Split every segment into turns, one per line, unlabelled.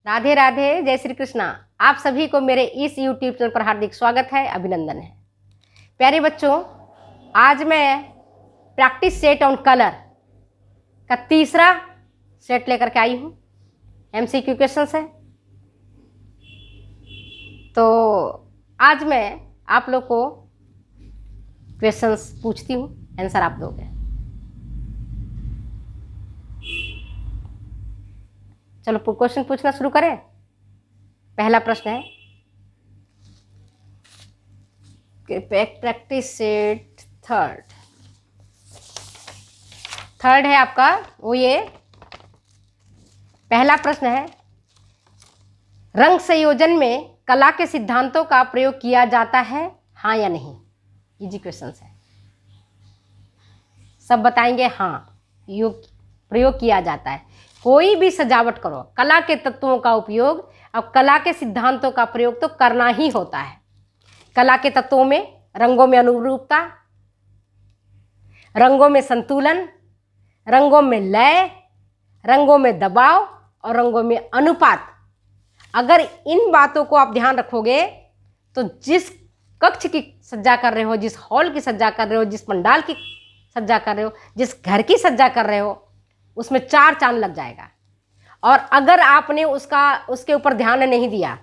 राधे राधे, जय श्री कृष्णा। आप सभी को मेरे इस YouTube चैनल पर हार्दिक स्वागत है, अभिनंदन है। प्यारे बच्चों, आज मैं प्रैक्टिस सेट ऑन कलर का तीसरा सेट लेकर के आई हूँ। MCQ क्वेश्चंस है। तो आज मैं आप लोग को क्वेश्चंस पूछती हूँ, आंसर आप दोगे। चलो क्वेश्चन पूछना शुरू करें। पहला प्रश्न है प्रैक्टिस सेट थर्ड है आपका वो। ये पहला प्रश्न है, रंग संयोजन में कला के सिद्धांतों का प्रयोग किया जाता है, हाँ या नहीं। इजी क्वेश्चन है, सब बताएंगे हाँ, प्रयोग किया जाता है। कोई भी सजावट करो, कला के तत्वों का उपयोग, अब कला के सिद्धांतों का प्रयोग तो करना ही होता है। कला के तत्वों में रंगों में अनुरूपता, रंगों में संतुलन, रंगों में लय, रंगों में दबाव और रंगों में अनुपात। अगर इन बातों को आप ध्यान रखोगे तो जिस कक्ष की सज्जा कर रहे हो, जिस हॉल की सज्जा कर रहे हो, जिस पंडाल की सज्जा कर रहे हो, जिस घर की सज्जा कर रहे हो, उसमें चार चांद लग जाएगा। और अगर आपने उसके ऊपर ध्यान नहीं दिया,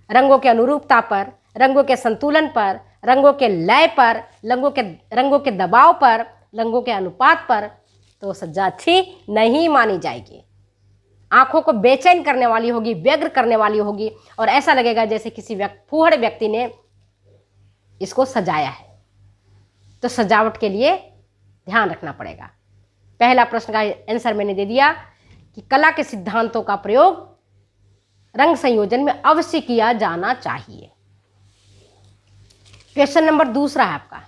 रंगों के अनुरूपता पर, रंगों के संतुलन पर, रंगों के लय पर, रंगों के दबाव पर, रंगों के अनुपात पर, तो सज्जा अच्छी नहीं मानी जाएगी। आंखों को बेचैन करने वाली होगी, व्यग्र करने वाली होगी और ऐसा लगेगा जैसे किसी फूहड़ व्यक्ति ने इसको सजाया है। तो सजावट के लिए ध्यान रखना पड़ेगा। पहला प्रश्न का आंसर मैंने दे दिया कि कला के सिद्धांतों का प्रयोग रंग संयोजन में अवश्य किया जाना चाहिए। क्वेश्चन नंबर दूसरा है आपका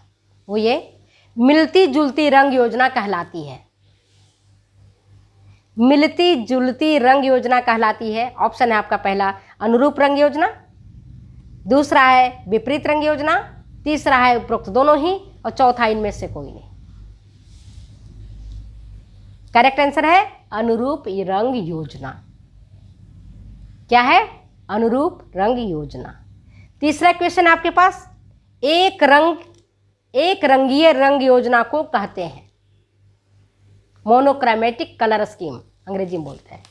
वो ये, मिलती जुलती रंग योजना कहलाती है। मिलती जुलती रंग योजना कहलाती है। ऑप्शन है आपका पहला अनुरूप रंग योजना, दूसरा है विपरीत रंग योजना, तीसरा है उपरोक्त दोनों ही और चौथा इनमें से कोई नहीं। करेक्ट आंसर है अनुरूप रंग योजना। क्या है? अनुरूप रंग योजना। तीसरा क्वेश्चन आपके पास, एक रंगीय रंग योजना को कहते हैं। मोनोक्रोमेटिक कलर स्कीम अंग्रेजी में बोलते हैं।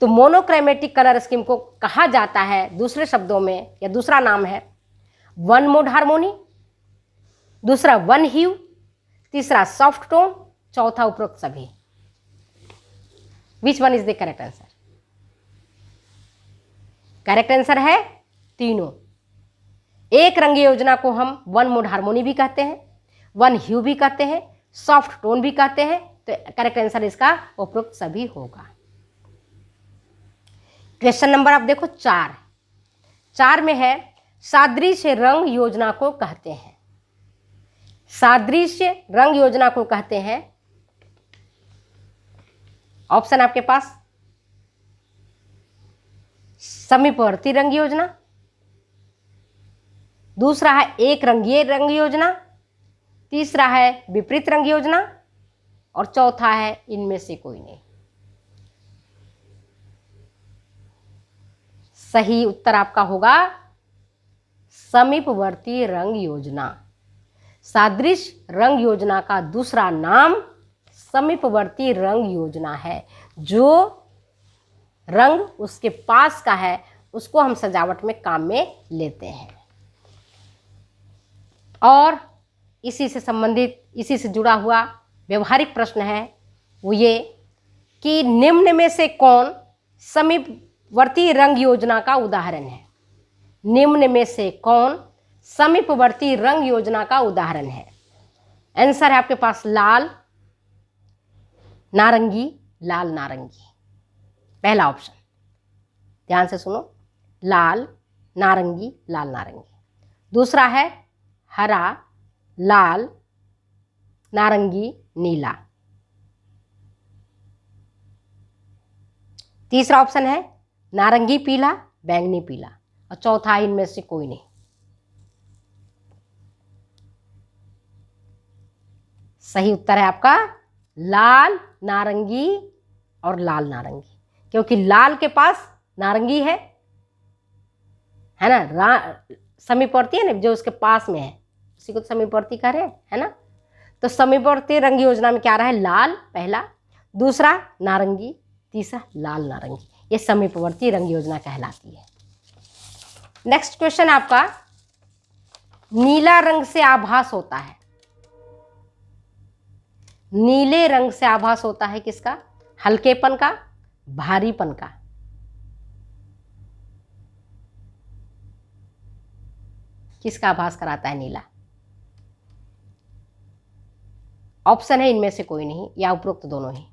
तो मोनोक्रोमेटिक कलर स्कीम को कहा जाता है दूसरे शब्दों में, या दूसरा नाम है वन मोड हार्मोनी, दूसरा वन ह्यू, तीसरा सॉफ्ट टोन, चौथा उपरोक्त सभी। Which one is the correct answer? Correct answer है तीनों। एक रंग योजना को हम वन मोड हार्मोनी भी कहते हैं, वन ह्यू भी कहते हैं, सॉफ्ट टोन भी कहते हैं। तो करेक्ट आंसर इसका उपरोक्त सभी होगा। क्वेश्चन नंबर आप देखो 4 में है, सादृश्य रंग योजना को कहते हैं। सादृश्य रंग योजना को कहते हैं। ऑप्शन आपके पास समीपवर्ती रंग योजना, दूसरा है एक रंगीय रंग योजना, तीसरा है विपरीत रंग योजना और चौथा है इनमें से कोई नहीं। सही उत्तर आपका होगा समीपवर्ती रंग योजना। सादृश्य रंग योजना का दूसरा नाम समीपवर्ती रंग योजना है। जो रंग उसके पास का है उसको हम सजावट में काम में लेते हैं। और इसी से संबंधित, इसी से जुड़ा हुआ व्यवहारिक प्रश्न है वो ये कि निम्न में से कौन समीपवर्ती रंग योजना का उदाहरण है। निम्न में से कौन समीपवर्ती रंग योजना का उदाहरण है? आंसर है आपके पास लाल, नारंगी, लाल नारंगी। पहला ऑप्शन ध्यान से सुनो, लाल नारंगी, लाल नारंगी। दूसरा है हरा, लाल, नारंगी, नीला। तीसरा ऑप्शन है नारंगी पीला, बैंगनी पीला और चौथा इनमें से कोई नहीं। सही उत्तर है आपका लाल, नारंगी और लाल नारंगी, क्योंकि लाल के पास नारंगी है ना। समीपवर्ती है ना, जो उसके पास में है उसी को तो समीपवर्ती कह रहे हैं, है ना। तो समीपवर्ती रंग योजना में क्या रहा है, लाल पहला, दूसरा नारंगी, तीसरा लाल नारंगी। ये समीपवर्ती रंग योजना कहलाती है। नेक्स्ट क्वेश्चन आपका, नीला रंग से आभास होता है। नीले रंग से आभास होता है किसका, हल्केपन का, भारीपन का। किसका आभास कराता है नीला? ऑप्शन है इनमें से कोई नहीं या उपरोक्त दोनों ही।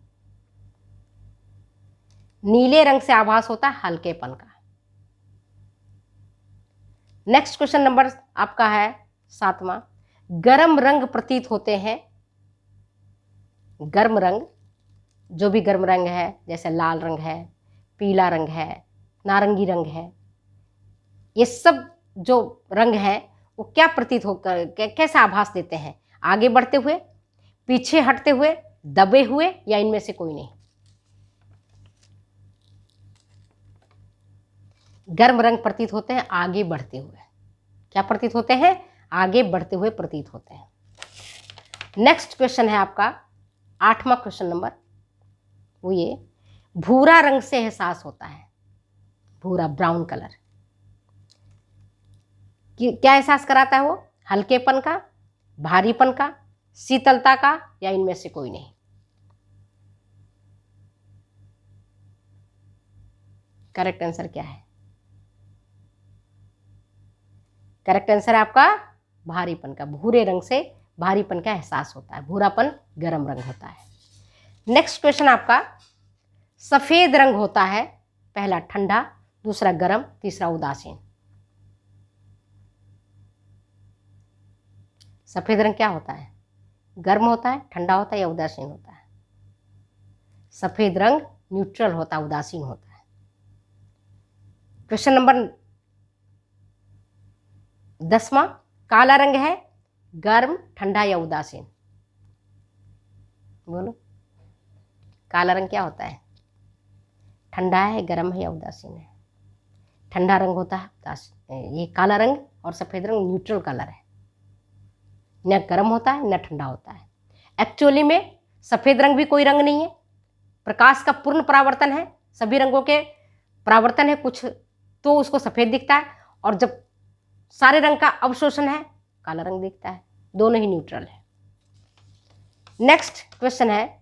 नीले रंग से आभास होता है हल्केपन का। नेक्स्ट क्वेश्चन नंबर आपका है 7वां, गर्म रंग प्रतीत होते हैं। गर्म रंग, जो भी गर्म रंग है, जैसे लाल रंग है, पीला रंग है, नारंगी रंग है, ये सब जो रंग है वो क्या प्रतीत होकर कैसा आभास देते हैं, आगे बढ़ते हुए, पीछे हटते हुए, दबे हुए, या इनमें से कोई नहीं। गर्म रंग प्रतीत होते हैं आगे बढ़ते हुए। क्या प्रतीत होते हैं? आगे बढ़ते हुए प्रतीत होते हैं। नेक्स्ट क्वेश्चन है आपका 8वां क्वेश्चन नंबर, वो ये, भूरा रंग से एहसास होता है। भूरा, ब्राउन कलर क्या एहसास कराता है वो? हल्केपन का, भारीपन का, शीतलता का, या इनमें से कोई नहीं। करेक्ट आंसर क्या है? करेक्ट आंसर है आपका भारीपन का। भूरे रंग से भारीपन का एहसास होता है। भूरापन गर्म रंग होता है। नेक्स्ट क्वेश्चन आपका, सफेद रंग होता है, पहला ठंडा, दूसरा गर्म, तीसरा उदासीन। सफेद रंग क्या होता है? गर्म होता है, ठंडा होता है, या उदासीन होता है? सफेद रंग न्यूट्रल होता है, उदासीन होता है। क्वेश्चन नंबर 10वां, काला रंग है, गर्म, ठंडा, या उदासीन? बोलो, काला रंग क्या होता है? ठंडा है, गर्म है, या उदासीन है? ठंडा रंग होता है, उदासीन। ये काला रंग और सफेद रंग न्यूट्रल कलर है, न गर्म होता है न ठंडा होता है। एक्चुअली में सफेद रंग भी कोई रंग नहीं है, प्रकाश का पूर्ण परावर्तन है। सभी रंगों के परावर्तन है कुछ तो उसको सफेद दिखता है, और जब सारे रंग का अवशोषण है काला रंग दिखता है। दोनों ही न्यूट्रल है। नेक्स्ट क्वेश्चन है,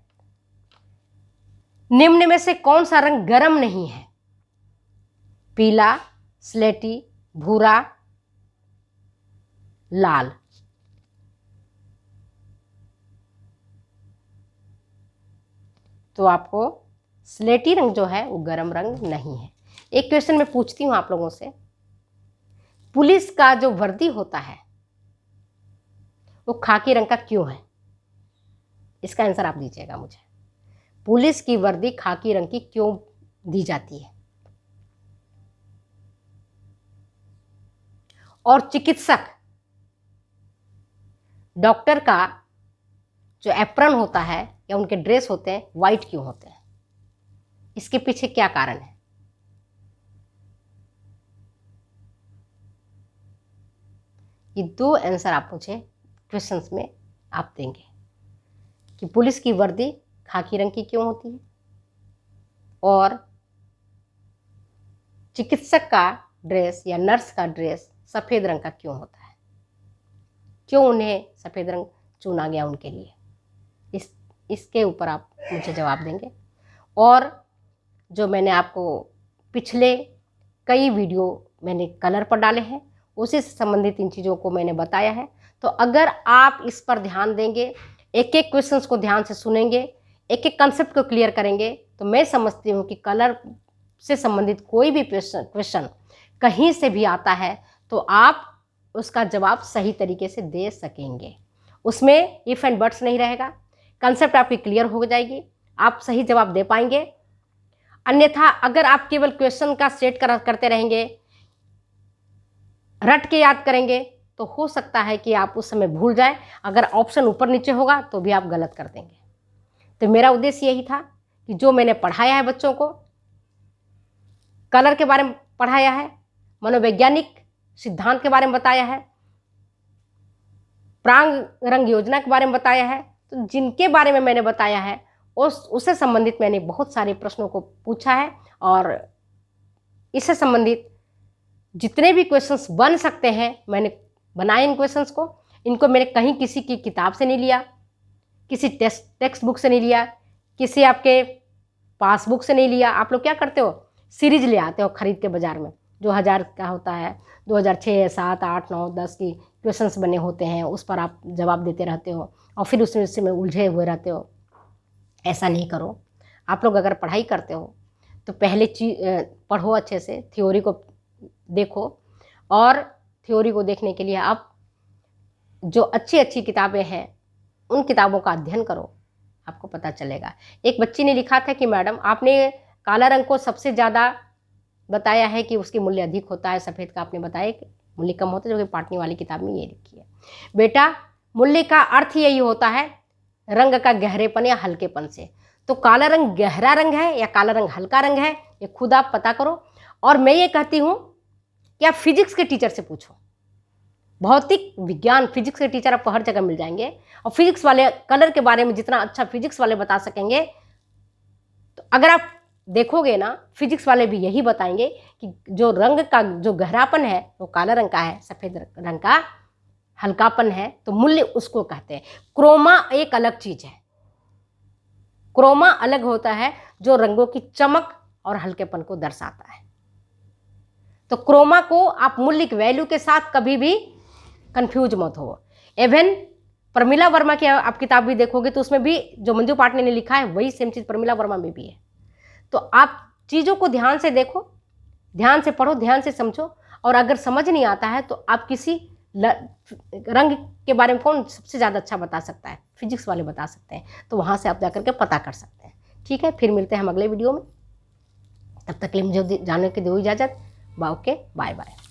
निम्न में से कौन सा रंग गर्म नहीं है? पीला, स्लेटी, भूरा, लाल। तो आपको स्लेटी रंग जो है वो गर्म रंग नहीं है। एक क्वेश्चन मैं पूछती हूं आप लोगों से, पुलिस का जो वर्दी होता है वो खाकी रंग का क्यों है? इसका आंसर आप दीजिएगा मुझे। पुलिस की वर्दी खाकी रंग की क्यों दी जाती है? और चिकित्सक, डॉक्टर का जो एप्रन होता है या उनके ड्रेस होते हैं वाइट क्यों होते हैं? इसके पीछे क्या कारण है? ये दो आंसर आप मुझे क्वेश्चंस में आप देंगे कि पुलिस की वर्दी खाकी रंग की क्यों होती है और चिकित्सक का ड्रेस या नर्स का ड्रेस सफ़ेद रंग का क्यों होता है? क्यों उन्हें सफ़ेद रंग चुना गया उनके लिए? इसके ऊपर आप मुझे जवाब देंगे। और जो मैंने आपको पिछले कई वीडियो मैंने कलर पर डाले हैं उसी से संबंधित इन चीज़ों को मैंने बताया है। तो अगर आप इस पर ध्यान देंगे, एक एक क्वेश्चंस को ध्यान से सुनेंगे, एक एक कंसेप्ट को क्लियर करेंगे, तो मैं समझती हूँ कि कलर से संबंधित कोई भी क्वेश्चन कहीं से भी आता है तो आप उसका जवाब सही तरीके से दे सकेंगे। उसमें इफ एंड बट्स नहीं रहेगा, कंसेप्ट आपकी क्लियर हो जाएगी, आप सही जवाब दे पाएंगे। अन्यथा अगर आप केवल क्वेश्चन का सेट करते रहेंगे, रट के याद करेंगे, तो हो सकता है कि आप उस समय भूल जाएं। अगर ऑप्शन ऊपर नीचे होगा तो भी आप गलत कर देंगे। तो मेरा उद्देश्य यही था कि जो मैंने पढ़ाया है बच्चों को कलर के बारे में पढ़ाया है, मनोवैज्ञानिक सिद्धांत के बारे में बताया है, प्रांग रंग योजना के बारे में बताया है। तो जिनके बारे में मैंने बताया है उससे संबंधित मैंने बहुत सारे प्रश्नों को पूछा है और इससे संबंधित जितने भी क्वेश्चंस बन सकते हैं मैंने बनाए इन क्वेश्चंस को। इनको मैंने कहीं किसी की किताब से नहीं लिया, किसी टेक्स्ट बुक से नहीं लिया, किसी आपके पासबुक से नहीं लिया। आप लोग क्या करते हो, सीरीज ले आते हो खरीद के बाज़ार में, जो 1000 का होता है, 2006, 7, 8, 9, 10 की क्वेश्चंस बने होते हैं, उस पर आप जवाब देते रहते हो और फिर उसमें उलझे हुए रहते हो। ऐसा नहीं करो। आप लोग अगर पढ़ाई करते हो तो पहले पढ़ो, अच्छे से थ्योरी को देखो और थ्योरी को देखने के लिए आप जो अच्छी अच्छी किताबें हैं उन किताबों का अध्ययन करो, आपको पता चलेगा। एक बच्ची ने लिखा था कि मैडम आपने काला रंग को सबसे ज़्यादा बताया है कि उसकी मूल्य अधिक होता है, सफ़ेद का आपने बताया कि मूल्य कम होता है, जो कि पाटनी वाली किताब में ये लिखी है। बेटा मूल्य का अर्थ यही होता है रंग का गहरेपन या हल्केपन से। तो काला रंग गहरा रंग है या काला रंग हल्का रंग है, ये खुद आप पता करो। और मैं ये कहती हूँ कि आप फिजिक्स के टीचर से पूछो, भौतिक विज्ञान फिजिक्स के टीचर आपको हर जगह मिल जाएंगे और फिजिक्स वाले कलर के बारे में जितना अच्छा फिजिक्स वाले बता सकेंगे, तो अगर आप देखोगे ना फिजिक्स वाले भी यही बताएंगे कि जो रंग का जो गहरापन है वो काला रंग का है, सफ़ेद रंग का हल्कापन है, तो मूल्य उसको कहते हैं। क्रोमा एक अलग चीज है। क्रोमा अलग होता है जो रंगों की चमक और हल्केपन को दर्शाता है। तो क्रोमा को आप मूल्य की वैल्यू के साथ कभी भी कंफ्यूज मत हो। इवन प्रमिला वर्मा की आप किताब भी देखोगे तो उसमें भी जो मंजू पाटनी ने लिखा है वही सेम चीज़ प्रमिला वर्मा में भी है। तो आप चीज़ों को ध्यान से देखो, ध्यान से पढ़ो, ध्यान से समझो। और अगर समझ नहीं आता है तो आप किसी रंग के बारे में कौन सबसे ज़्यादा अच्छा बता सकता है, फिजिक्स वाले बता सकते हैं, तो वहाँ से आप जाकर के पता कर सकते हैं। ठीक है, फिर मिलते हैं हम अगले वीडियो में। तब तक के लिए मुझे जानने की दो इजाज़त। Okay, bye bye.